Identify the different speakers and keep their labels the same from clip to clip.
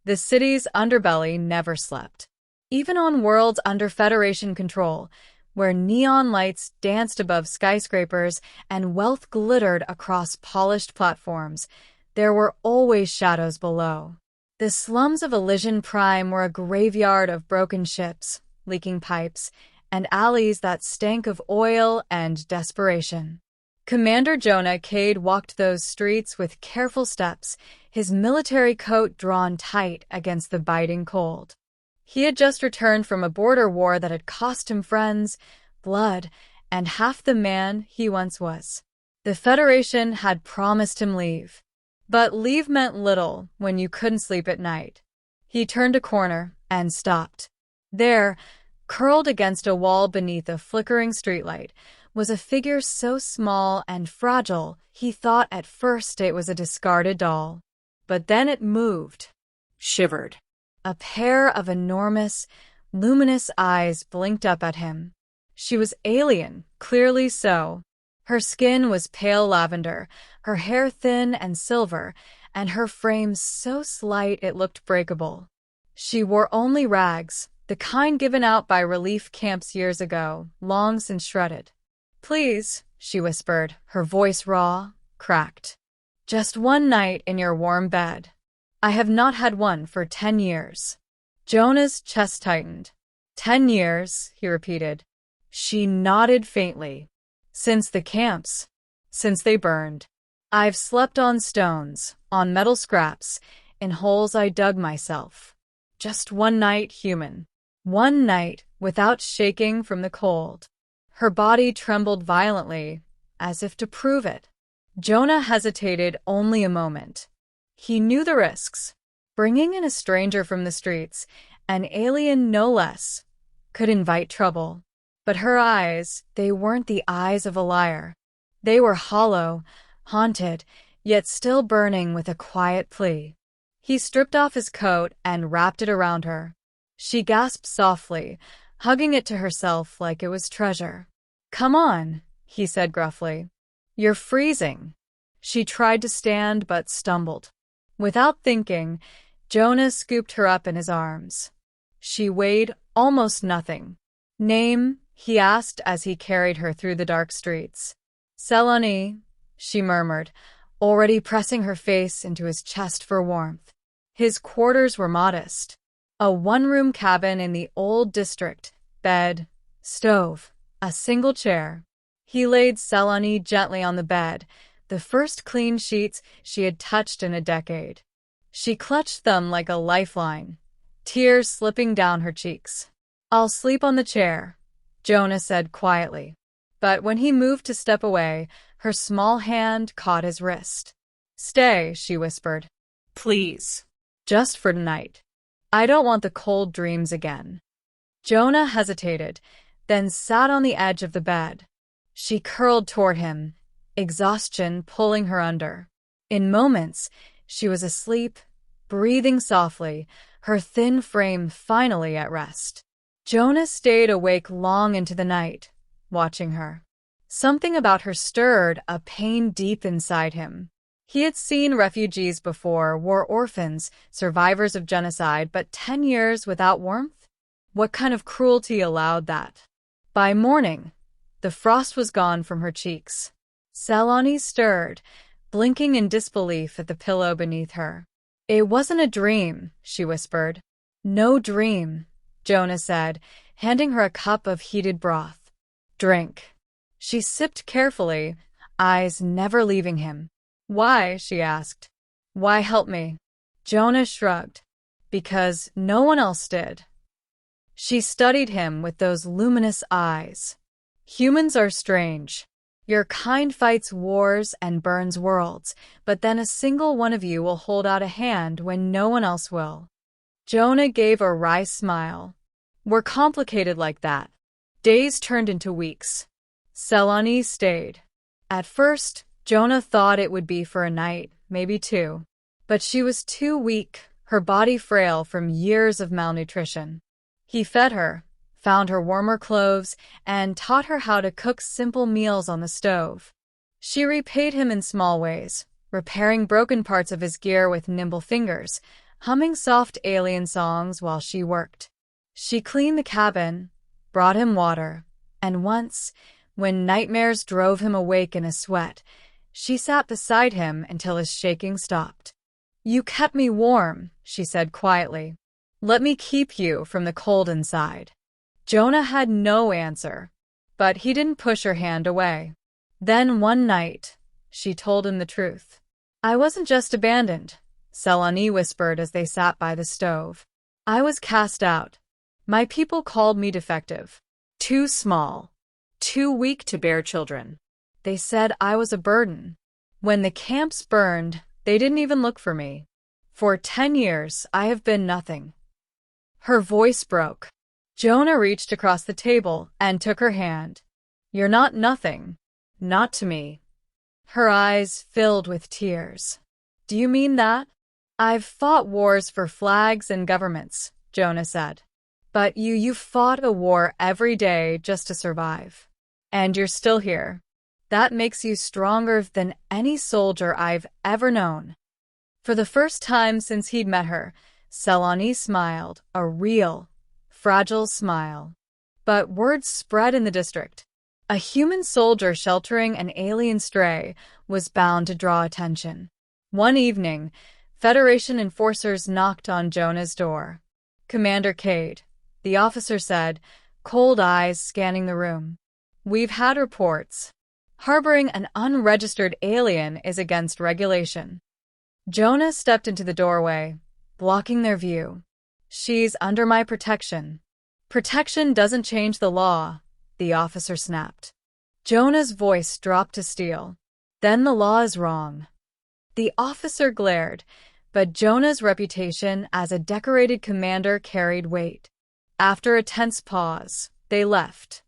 Speaker 1: The city's underbelly never slept. Even on worlds under Federation control, where neon lights danced above skyscrapers and wealth glittered across polished platforms, there were always shadows below. The slums of Elysian Prime were a graveyard of broken ships, leaking pipes, and alleys that stank of oil and desperation. Commander Jonah Cade walked those streets with careful steps, his military coat drawn tight against the biting cold. He had just returned from a border war that had cost him friends, blood, and half the man he once was. The Federation had promised him leave, but leave meant little when you couldn't sleep at night. He turned a corner and stopped. There, curled against a wall beneath a flickering streetlight, was a figure so small and fragile he thought at first it was a discarded doll. But then it moved, shivered. A pair of enormous, luminous eyes blinked up at him. She was alien, clearly so. Her skin was pale lavender, her hair thin and silver, and her frame so slight it looked breakable. She wore only rags, the kind given out by relief camps years ago, long since shredded. "Please," she whispered, her voice raw, cracked. "Just one night in your warm bed. I have not had one for 10 years. Jonah's chest tightened. 10 years, he repeated. She nodded faintly. Since the camps. Since they burned. I've slept on stones, on metal scraps, in holes I dug myself. Just one night, human. One night, without shaking from the cold." Her body trembled violently, as if to prove it. Jonah hesitated only a moment. He knew the risks. Bringing in a stranger from the streets, an alien no less, could invite trouble. But her eyes, they weren't the eyes of a liar. They were hollow, haunted, yet still burning with a quiet plea. He stripped off his coat and wrapped it around her. She gasped softly, hugging it to herself like it was treasure. "Come on," he said gruffly. "You're freezing." She tried to stand but stumbled. Without thinking, Jonah scooped her up in his arms. She weighed almost nothing. "Name?" he asked as he carried her through the dark streets. "Selani," she murmured, already pressing her face into his chest for warmth. His quarters were modest. A one-room cabin in the old district, bed, stove, a single chair. He laid Selani gently on the bed, the first clean sheets she had touched in a decade. She clutched them like a lifeline, tears slipping down her cheeks. "I'll sleep on the chair," Jonah said quietly. But when he moved to step away, her small hand caught his wrist. "Stay," she whispered. "Please. Just for tonight. I don't want the cold dreams again." Jonah hesitated, then sat on the edge of the bed. She curled toward him, exhaustion pulling her under. In moments, she was asleep, breathing softly, her thin frame finally at rest. Jonah stayed awake long into the night, watching her. Something about her stirred a pain deep inside him. He had seen refugees before, war orphans, survivors of genocide, but 10 years without warmth? What kind of cruelty allowed that? By morning, the frost was gone from her cheeks. Selani stirred, blinking in disbelief at the pillow beneath her. "It wasn't a dream," she whispered. "No dream," Jonah said, handing her a cup of heated broth. "Drink." She sipped carefully, eyes never leaving him. "Why?" she asked. "Why help me?" Jonah shrugged. "Because no one else did." She studied him with those luminous eyes. "Humans are strange. Your kind fights wars and burns worlds, but then a single one of you will hold out a hand when no one else will." Jonah gave a wry smile. "We're complicated like that." Days turned into weeks. Selani stayed. At first, Jonah thought it would be for a night, maybe 2. But she was too weak, her body frail from years of malnutrition. He fed her, found her warmer clothes, and taught her how to cook simple meals on the stove. She repaid him in small ways, repairing broken parts of his gear with nimble fingers, humming soft alien songs while she worked. She cleaned the cabin, brought him water, and once, when nightmares drove him awake in a sweat, she sat beside him until his shaking stopped. "You kept me warm," she said quietly. "Let me keep you from the cold inside." Jonah had no answer, but he didn't push her hand away. Then one night, she told him the truth. "I wasn't just abandoned," Selani whispered as they sat by the stove. "I was cast out. My people called me defective. Too small. Too weak to bear children. They said I was a burden. When the camps burned, they didn't even look for me. For 10 years, I have been nothing." Her voice broke. Jonah reached across the table and took her hand. "You're not nothing. Not to me." Her eyes filled with tears. "Do you mean that?" "I've fought wars for flags and governments," Jonah said. "But you fought a war every day just to survive. And you're still here. That makes you stronger than any soldier I've ever known." For the first time since he'd met her, Selani smiled, a real, fragile smile. But words spread in the district. A human soldier sheltering an alien stray was bound to draw attention. One evening, Federation enforcers knocked on Jonah's door. "Commander Cade," the officer said, cold eyes scanning the room. "We've had reports. Harboring an unregistered alien is against regulation." Jonah stepped into the doorway, blocking their view. "She's under my protection." "Protection doesn't change the law," the officer snapped. Jonah's voice dropped to steel. "Then the law is wrong." The officer glared, but Jonah's reputation as a decorated commander carried weight. After a tense pause, they left.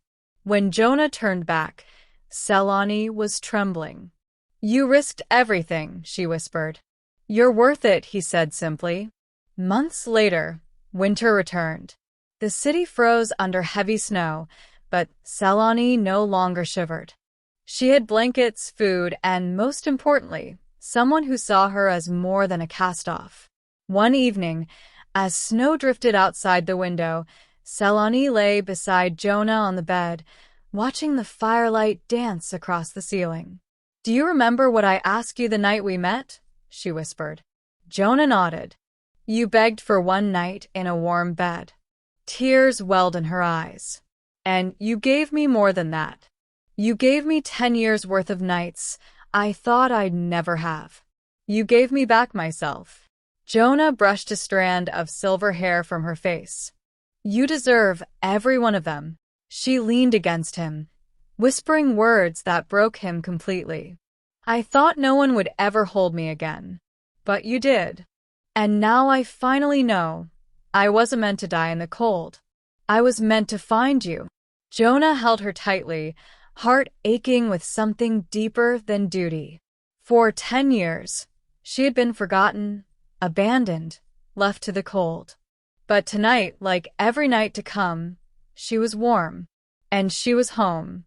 Speaker 1: When Jonah turned back, Selani was trembling. "You risked everything," she whispered. "You're worth it," he said simply. Months later, winter returned. The city froze under heavy snow, but Selani no longer shivered. She had blankets, food, and most importantly, someone who saw her as more than a cast-off. One evening, as snow drifted outside the window, Selani lay beside Jonah on the bed, watching the firelight dance across the ceiling. "Do you remember what I asked you the night we met?" she whispered. Jonah nodded. "You begged for one night in a warm bed." Tears welled in her eyes. "And you gave me more than that. You gave me 10 years' worth of nights I thought I'd never have. You gave me back myself." Jonah brushed a strand of silver hair from her face. "You deserve every one of them." She leaned against him, whispering words that broke him completely. "I thought no one would ever hold me again. But you did. And now I finally know. I wasn't meant to die in the cold. I was meant to find you." Jonah held her tightly, heart aching with something deeper than duty. For 10 years, she had been forgotten, abandoned, left to the cold. But tonight, like every night to come, she was warm. And she was home.